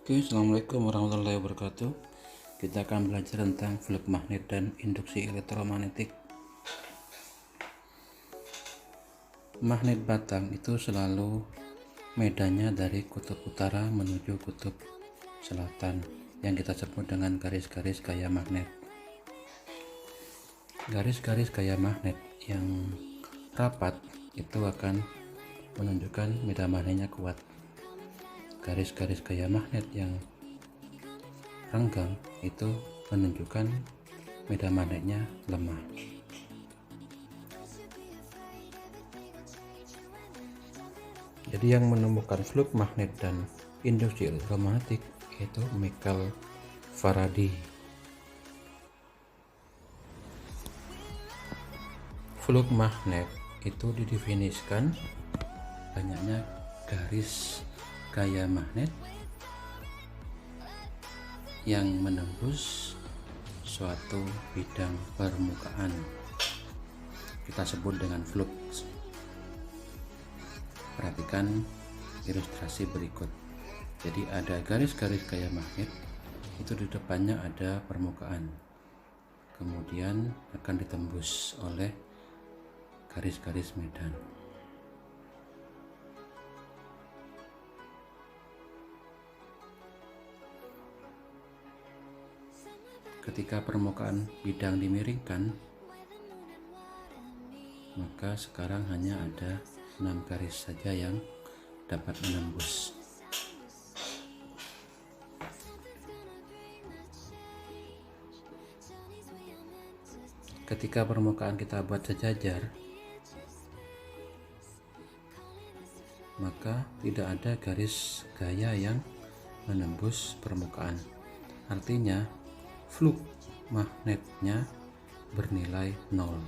Oke, assalamualaikum warahmatullahi wabarakatuh. Kita akan belajar tentang flux magnet dan induksi elektromagnetik. Magnet batang itu selalu medannya dari kutub utara menuju kutub selatan, yang kita sebut dengan garis-garis gaya magnet. Garis-garis gaya magnet yang rapat itu akan menunjukkan medan magnetnya kuat. Garis-garis gaya magnet yang renggang itu menunjukkan medan magnetnya lemah. Jadi yang menemukan flux magnet dan induksi elektromagnetik yaitu Michael Faraday. Flux magnet itu didefinisikan banyaknya garis gaya magnet yang menembus suatu bidang permukaan, kita sebut dengan flux. Perhatikan ilustrasi berikut. Jadi ada garis-garis gaya magnet, itu di depannya ada permukaan, kemudian akan ditembus oleh garis-garis medan. Ketika permukaan bidang dimiringkan, maka sekarang hanya ada 6 garis saja yang dapat menembus. Ketika permukaan kita buat sejajar, maka tidak ada garis gaya yang menembus permukaan. Artinya flux magnetnya bernilai 0.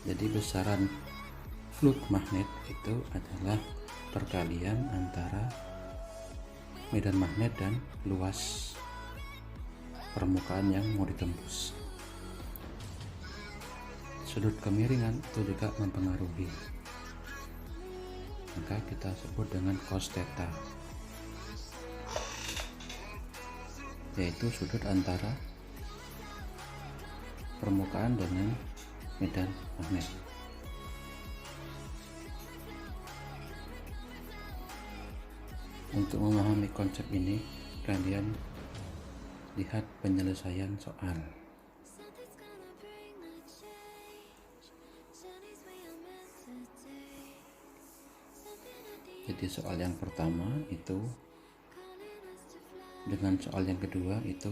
Jadi besaran flux magnet itu adalah perkalian antara medan magnet dan luas permukaan yang mau ditembus. Sudut kemiringan itu juga mempengaruhi, maka kita sebut dengan cos theta, yaitu sudut antara permukaan dengan medan magnet. Untuk memahami konsep ini, kalian lihat penyelesaian soal. Jadi soal yang pertama itu dengan soal yang kedua itu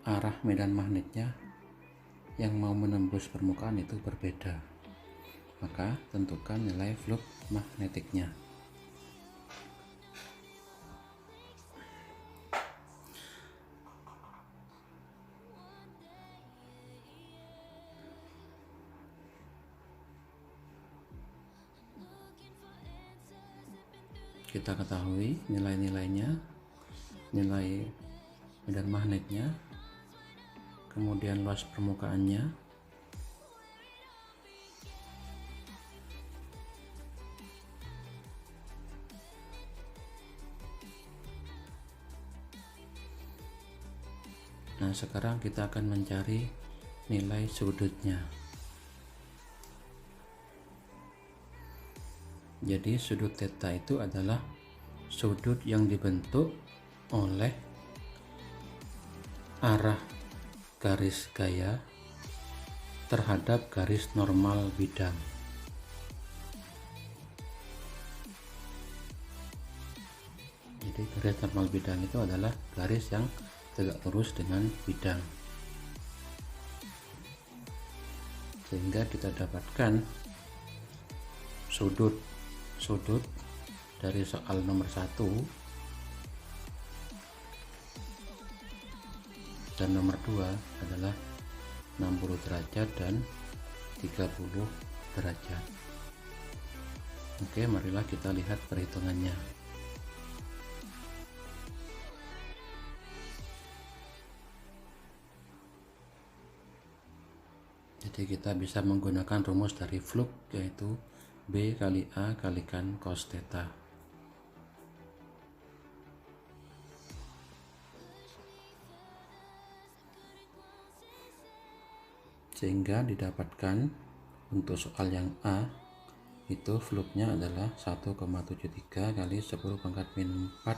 arah medan magnetnya yang mau menembus permukaan itu berbeda, maka tentukan nilai flux magnetiknya. Kita ketahui nilai-nilainya, nilai medan magnetnya, kemudian luas permukaannya, nah sekarang kita akan mencari nilai sudutnya. Jadi sudut theta itu adalah sudut yang dibentuk oleh arah garis gaya terhadap garis normal bidang. Jadi garis normal bidang itu adalah garis yang tegak lurus dengan bidang, sehingga kita dapatkan sudut dari soal nomor 1 dan nomor 2 adalah 60 derajat dan 30 derajat. Oke, marilah kita lihat perhitungannya. Jadi kita bisa menggunakan rumus dari flux, yaitu B kali A kalikan cos theta. Sehingga didapatkan untuk soal yang A itu fluxnya adalah 1,73 kali 10⁻⁴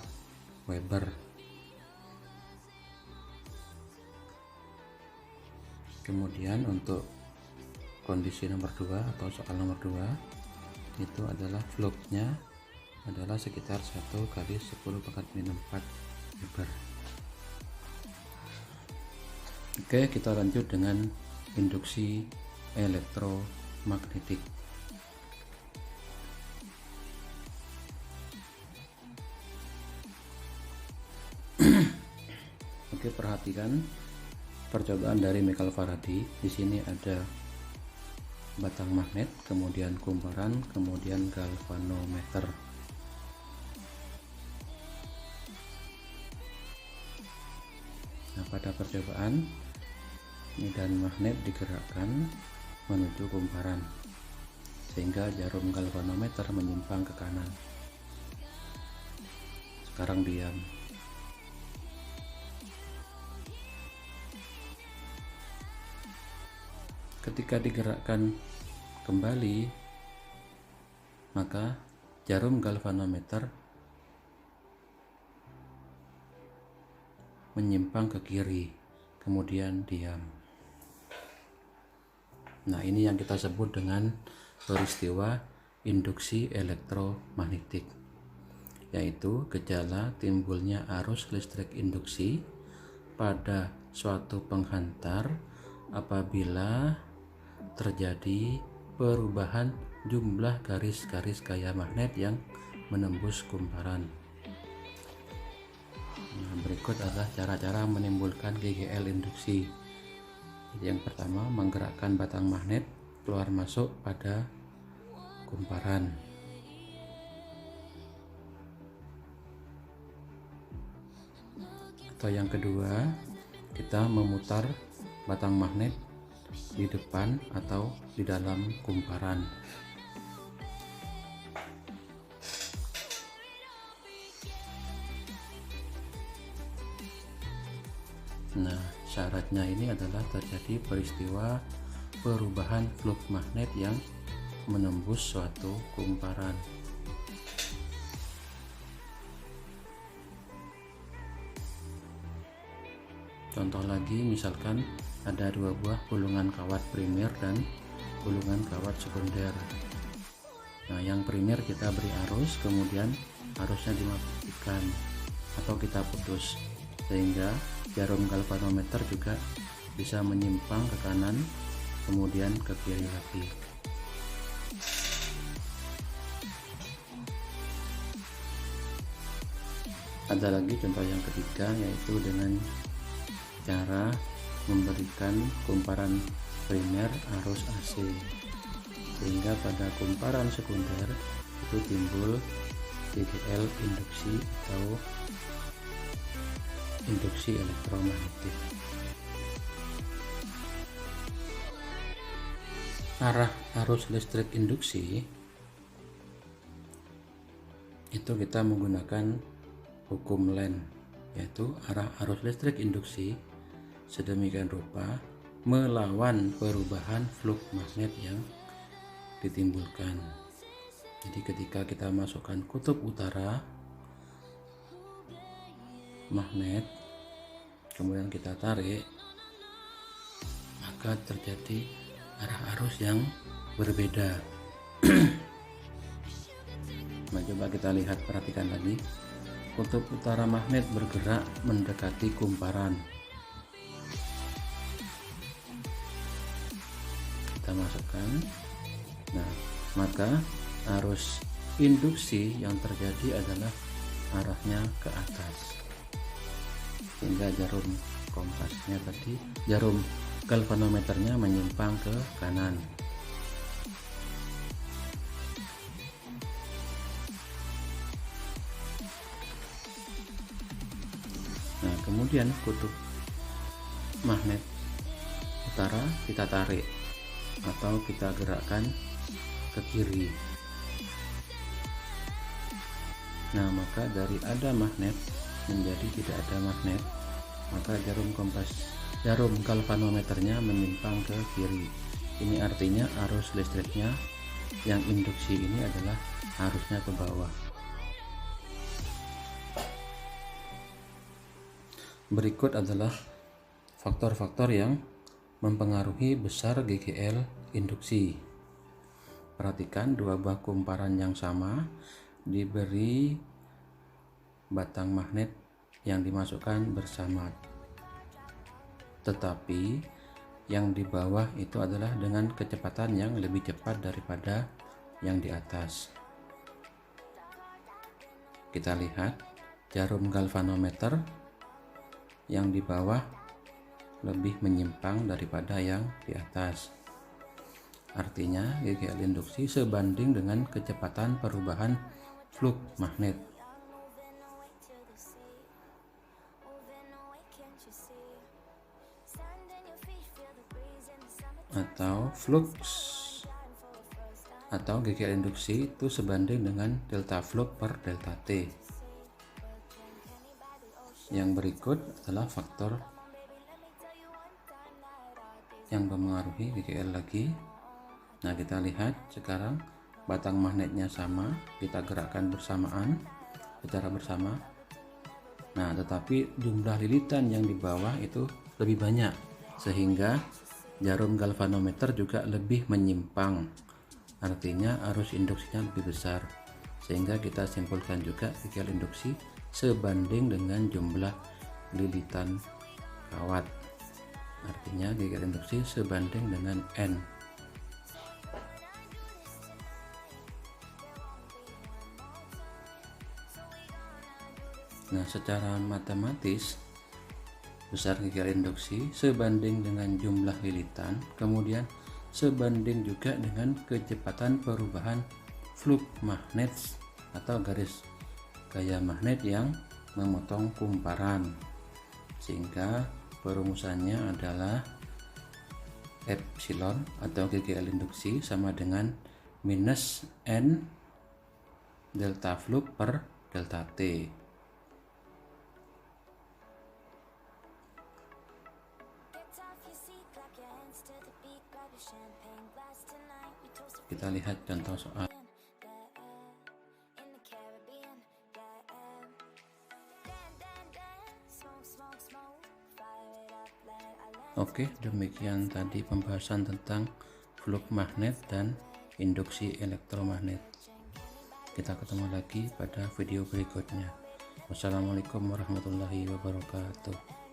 Weber. Kemudian untuk kondisi nomor 2 atau soal nomor 2 itu adalah fluxnya adalah sekitar 1 kali 10⁻⁴ Weber. Oke, kita lanjut dengan induksi elektromagnetik. Oke, perhatikan percobaan dari Michael Faraday. Di sini ada batang magnet, kemudian kumparan, kemudian galvanometer. Nah, pada percobaan medan magnet digerakkan menuju kumparan sehingga jarum galvanometer menyimpang ke kanan. Sekarang diam. Ketika digerakkan kembali, maka jarum galvanometer menyimpang ke kiri, kemudian diam. Nah, ini yang kita sebut dengan peristiwa induksi elektromagnetik, yaitu gejala timbulnya arus listrik induksi pada suatu penghantar apabila terjadi perubahan jumlah garis-garis gaya magnet yang menembus kumparan. Nah, berikut adalah cara-cara menimbulkan GGL induksi. Yang pertama, menggerakkan batang magnet keluar masuk pada kumparan. Atau yang kedua, kita memutar batang magnet di depan atau di dalam kumparan. Nah, syaratnya ini adalah terjadi peristiwa perubahan flux magnet yang menembus suatu kumparan. Contoh lagi, misalkan ada dua buah gulungan kawat primer dan gulungan kawat sekunder. Nah, yang primer kita beri arus, kemudian arusnya dimatikan atau kita putus, sehingga jarum galvanometer juga bisa menyimpang ke kanan, kemudian ke kiri lagi. Ada lagi contoh yang ketiga, yaitu dengan cara memberikan kumparan primer arus AC, sehingga pada kumparan sekunder itu timbul GGL induksi atau induksi elektromagnetik. Arah arus listrik induksi itu kita menggunakan hukum Lenz, yaitu arah arus listrik induksi sedemikian rupa melawan perubahan flux magnet yang ditimbulkan. Jadi ketika kita masukkan kutub utara magnet, kemudian kita tarik, maka terjadi arah arus yang berbeda. Nah, coba kita lihat, perhatikan lagi. Kutub utara magnet bergerak mendekati kumparan. Kita masukkan. Nah, maka arus induksi yang terjadi adalah arahnya ke atas, sehingga jarum kompasnya tadi, jarum galvanometernya menyimpang ke kanan. Nah, kemudian kutub magnet utara kita tarik atau kita gerakkan ke kiri. Nah, maka dari ada magnet menjadi tidak ada magnet, maka jarum galvanometernya menyimpang ke kiri. Ini artinya arus listriknya yang induksi ini adalah arusnya ke bawah. Berikut adalah faktor-faktor yang mempengaruhi besar GGL induksi. Perhatikan, dua buah kumparan yang sama diberi batang magnet yang dimasukkan bersama, tetapi yang di bawah itu adalah dengan kecepatan yang lebih cepat daripada yang di atas. Kita lihat jarum galvanometer yang di bawah lebih menyimpang daripada yang di atas. Artinya GGL induksi sebanding dengan kecepatan perubahan flux magnet atau flux atau GGL induksi itu sebanding dengan delta flux per delta T. Yang berikut adalah faktor yang mempengaruhi GGL lagi. Nah, kita lihat sekarang batang magnetnya sama, kita gerakkan bersamaan secara bersama. Nah, tetapi jumlah lilitan yang di bawah itu lebih banyak, sehingga jarum galvanometer juga lebih menyimpang. Artinya arus induksinya lebih besar, sehingga kita simpulkan juga GGL induksi sebanding dengan jumlah lilitan kawat. Artinya GGL induksi sebanding dengan N. Nah, secara matematis besar GGL induksi sebanding dengan jumlah lilitan, kemudian sebanding juga dengan kecepatan perubahan flux magnet atau garis gaya magnet yang memotong kumparan, sehingga perumusannya adalah epsilon atau GGL induksi sama dengan minus N delta flux per delta T. Kita lihat contoh soal. Oke, demikian tadi pembahasan tentang flux magnet dan induksi elektromagnet. Kita ketemu lagi pada video berikutnya. Wassalamualaikum warahmatullahi wabarakatuh.